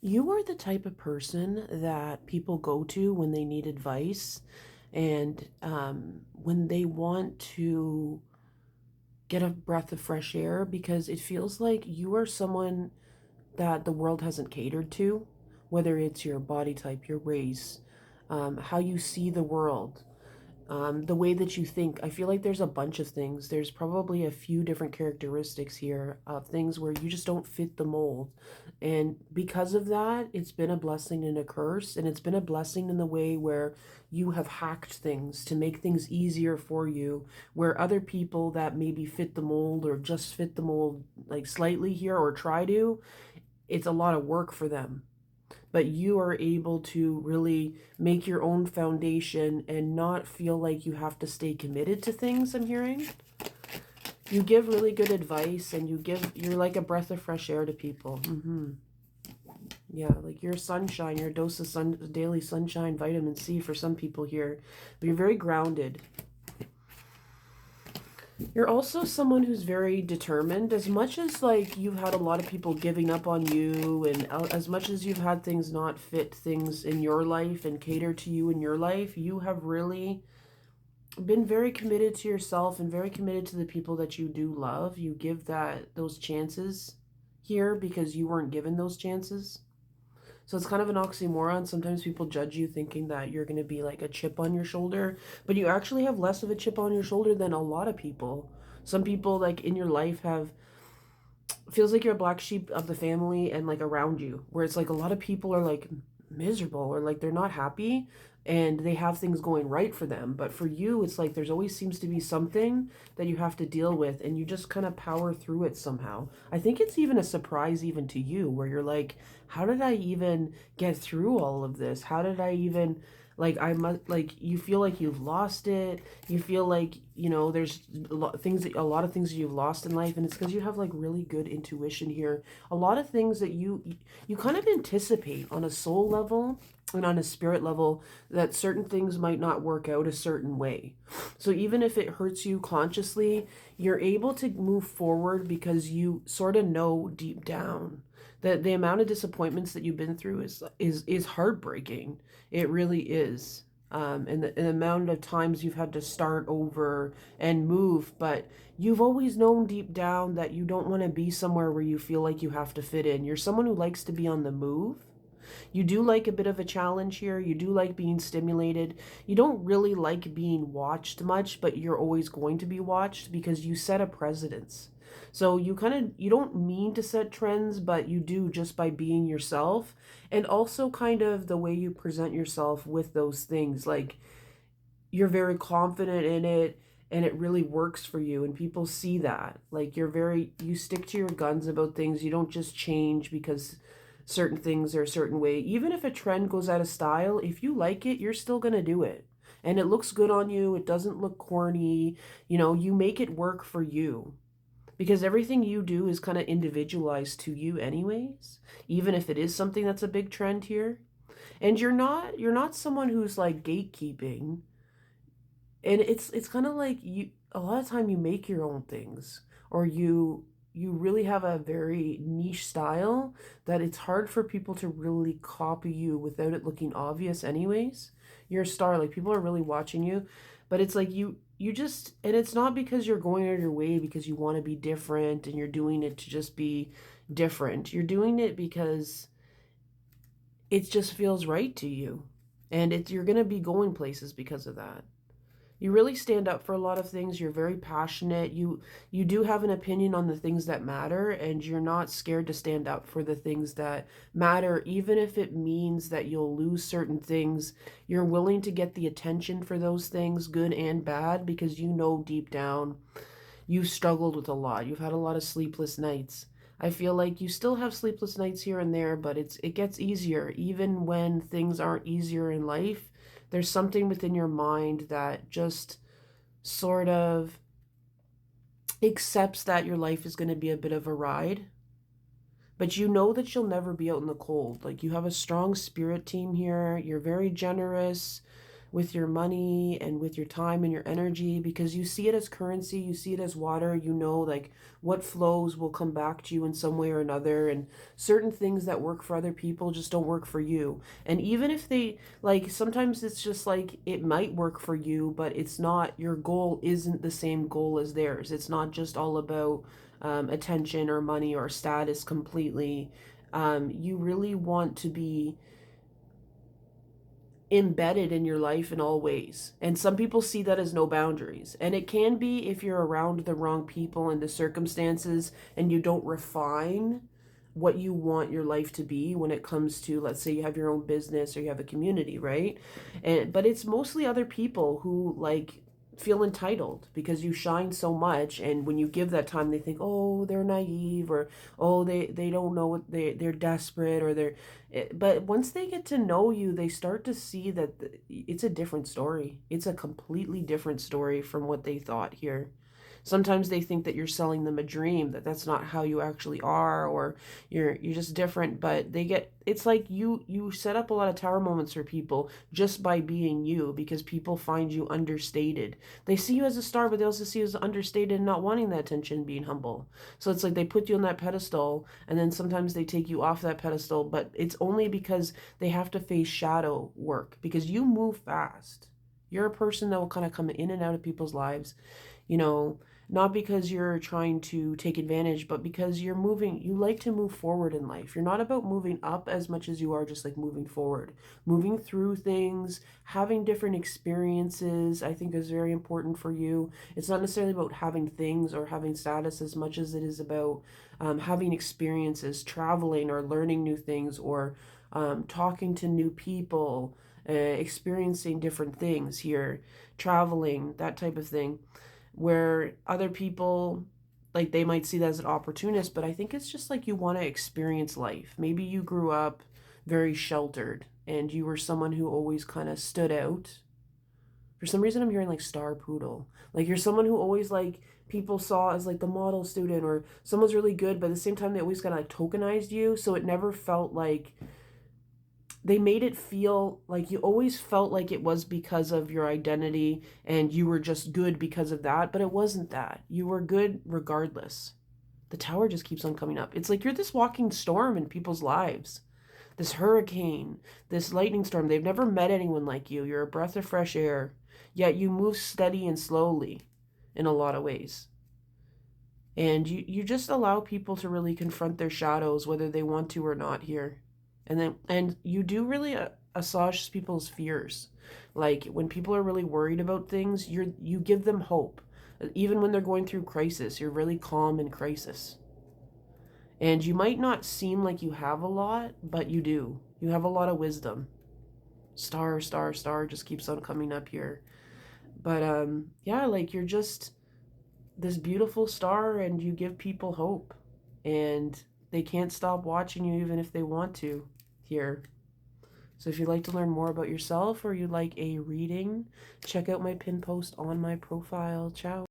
You are the type of person that people go to when they need advice and when they want to get a breath of fresh air because it feels like you are someone that the world hasn't catered to, whether it's your body type, your race, how you see the world, the way that you think. I feel like there's a bunch of things. There's probably a few different characteristics here of things where you just don't fit the mold. And because of that, it's been a blessing and a curse. And it's been a blessing in the way where you have hacked things to make things easier for you, where other people that maybe fit the mold or just fit the mold like slightly here or try to, it's a lot of work for them, but you are able to really make your own foundation and not feel like you have to stay committed to things. I'm hearing you give really good advice, and you're like a breath of fresh air to people. Yeah, like you're sunshine, you're a dose of daily sunshine, vitamin C for some people here, but you're very grounded. You're also someone who's very determined. As much as like you've had a lot of people giving up on you, and as much as you've had things not fit things in your life and cater to you in your life, you have really been very committed to yourself and very committed to the people that you do love. You give those chances here because you weren't given those chances. So it's kind of an oxymoron. Sometimes people judge you thinking that you're going to be like a chip on your shoulder, but you actually have less of a chip on your shoulder than a lot of people. Some people like in your life have feels like you're a black sheep of the family and like around you, where it's like a lot of people are like miserable or like they're not happy and they have things going right for them, but for you it's like there's always seems to be something that you have to deal with, and you just kind of power through it somehow. I think it's even a surprise even to you, where you're like, how did I even get through all of this? How did I even like I must like you feel like you've lost it. You feel like, there's a lot of things that you've lost in life, and it's because you have like really good intuition here. A lot of things that you kind of anticipate on a soul level and on a spirit level that certain things might not work out a certain way. So even if it hurts you consciously, you're able to move forward because you sort of know deep down that the amount of disappointments that you've been through is heartbreaking. It really is. And the amount of times you've had to start over and move, but you've always known deep down that you don't want to be somewhere where you feel like you have to fit in. You're someone who likes to be on the move. You do like a bit of a challenge here. You do like being stimulated. You don't really like being watched much, but you're always going to be watched because you set a precedence. So you don't mean to set trends, but you do just by being yourself, and also kind of the way you present yourself with those things. Like you're very confident in it and it really works for you, and people see that. Like you stick to your guns about things. You don't just change because certain things are a certain way. Even if a trend goes out of style, if you like it, you're still going to do it. And it looks good on you. It doesn't look corny. You make it work for you because everything you do is kind of individualized to you anyways, even if it is something that's a big trend here. And you're not someone who's like gatekeeping, and it's kind of like you a lot of time you make your own things, or you really have a very niche style that it's hard for people to really copy you without it looking obvious anyways. You're a star, like people are really watching you, but it's like you just, and it's not because you're going out of your way because you want to be different and you're doing it to just be different. You're doing it because it just feels right to you, and you're going to be going places because of that. You really stand up for a lot of things. You're very passionate. You do have an opinion on the things that matter, and you're not scared to stand up for the things that matter, even if it means that you'll lose certain things. You're willing to get the attention for those things, good and bad, because you know deep down you've struggled with a lot. You've had a lot of sleepless nights. I feel like you still have sleepless nights here and there, but it gets easier even when things aren't easier in life. There's something within your mind that just sort of accepts that your life is going to be a bit of a ride, but you know that you'll never be out in the cold. Like you have a strong spirit team here. You're very generous, with your money and with your time and your energy, because you see it as currency, you see it as water, you know, like what flows will come back to you in some way or another. And certain things that work for other people just don't work for you. And even if they, like, sometimes it's just like it might work for you, but it's not, your goal isn't the same goal as theirs. It's not just all about attention or money or status completely. You really want to be embedded in your life in all ways. And some people see that as no boundaries. And it can be if you're around the wrong people and the circumstances and you don't refine what you want your life to be when it comes to, let's say you have your own business or you have a community, right? And but it's mostly other people who like feel entitled because you shine so much, and when you give that time they think, oh, they're naive, or oh, they don't know what they're desperate, or but once they get to know you, they start to see that it's a different story. It's a completely different story from what they thought here. Sometimes they think that you're selling them a dream, that that's not how you actually are, or you're just different. But they get, it's like you set up a lot of tower moments for people just by being you, because people find you understated. They see you as a star, but they also see you as understated and not wanting that attention, being humble. So it's like they put you on that pedestal, and then sometimes they take you off that pedestal, but it's only because they have to face shadow work, because you move fast. You're a person that will kind of come in and out of people's lives, you know, not because you're trying to take advantage, but because you're moving, you like to move forward in life. You're not about moving up as much as you are just like moving forward, moving through things, having different experiences, I think is very important for you. It's not necessarily about having things or having status as much as it is about having experiences, traveling or learning new things, or talking to new people, experiencing different things here, traveling, that type of thing, where other people, like, they might see that as an opportunist, but I think it's just like you want to experience life. Maybe you grew up very sheltered and you were someone who always kind of stood out. For some reason I'm hearing like star poodle. Like you're someone who always, like, people saw as like the model student, or someone's really good, but at the same time they always kind of like tokenized you, so it never felt like, they made it feel like you always felt like it was because of your identity and you were just good because of that, but it wasn't that. You were good regardless. The tower just keeps on coming up. It's like you're this walking storm in people's lives. This hurricane, this lightning storm. They've never met anyone like you. You're a breath of fresh air. Yet you move steady and slowly in a lot of ways. And you just allow people to really confront their shadows, whether they want to or not here. And you do really assuage people's fears. Like when people are really worried about things, you give them hope. Even when they're going through crisis, you're really calm in crisis. And you might not seem like you have a lot, but you do. You have a lot of wisdom. Star, star, star just keeps on coming up here. But yeah, like you're just this beautiful star and you give people hope. And they can't stop watching you even if they want to here. So if you'd like to learn more about yourself or you'd like a reading, check out my pin post on my profile. Ciao.